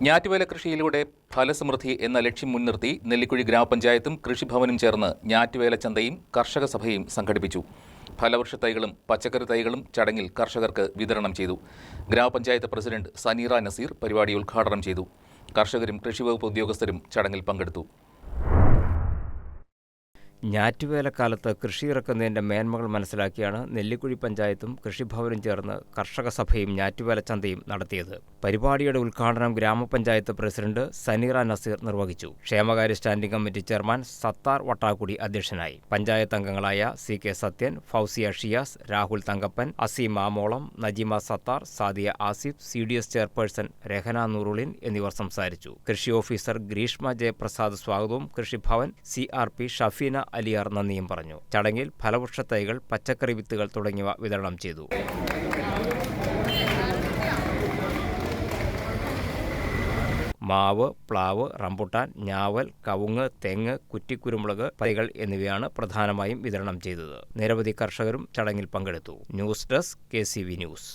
ഞാറ്റുവേല കൃഷിയിലൂടെ ഫലസമൃദ്ധി എന്ന ലക്ഷ്യം മുൻനിർത്തി നെല്ലിക്കുഴി ഗ്രാമപഞ്ചായത്തും കൃഷിഭവനും ചേർന്ന് ഞാറ്റുവേല ചന്തയും കർഷക സഭയും സംഘടിപ്പിച്ചു. ഫലവൃക്ഷ തൈകളും പച്ചക്കറി തൈകളും ചടങ്ങിൽ കർഷകർക്ക് വിതരണം ചെയ്തു. ഗ്രാമപഞ്ചായത്ത് പ്രസിഡന്റ് സനീറ നസീർ പരിപാടി ഉദ്ഘാടനം ചെയ്തു. കർഷകരും കൃഷിവകുപ്പ് ഉദ്യോഗസ്ഥരും ചടങ്ങിൽ പങ്കെടുത്തു. ഞാറ്റുവേലക്കാലത്ത് കൃഷി ഇറക്കുന്നതിൻ്റെ മേന്മകൾ മനസ്സിലാക്കിയാണ് നെല്ലിക്കുഴി പഞ്ചായത്തും കൃഷിഭവനും ചേർന്ന് കർഷക സഭയും ഞാറ്റുവേല ചന്തയും നടത്തിയത്. പരിപാടിയുടെ ഉദ്ഘാടനം ഗ്രാമപഞ്ചായത്ത് പ്രസിഡന്റ് സനീറ നസീർ നിർവഹിച്ചു. ക്ഷേമകാര്യ standing committee chairman Sathar Vattakkudi അധ്യക്ഷനായി. പഞ്ചായത്ത് അംഗങ്ങളായ CK Sathyan, Fousiya Shiyas, Rahul Thankappan, Azeem Amolam, Najeema Sathar, Sadiya Asif, CDS chairperson Rehana Noorulin എന്നിവർ സംസാരിച്ചു. കൃഷി ഓഫീസർ ഗ്രീഷ്മ ജയപ്രസാദ് സ്വാഗതവും കൃഷിഭവൻ CRP ഷഫീന അലിയാർ നന്ദിയും പറഞ്ഞു. ചടങ്ങിൽ ഫലവൃക്ഷ തൈകൾ, പച്ചക്കറി വിത്തുകൾ തുടങ്ങിയവ വിതരണം ചെയ്തു. മാവ്, പ്ലാവ്, റംബുട്ടാൻ, ഞാവൽ, കവുങ്ങ്, തെങ്ങ്, കുറ്റിക്കുരുമുളക് തൈകൾ എന്നിവയാണ് പ്രധാനമായും വിതരണം ചെയ്തത്. നിരവധി കർഷകരും ചടങ്ങിൽ പങ്കെടുത്തു. News desk KCV news.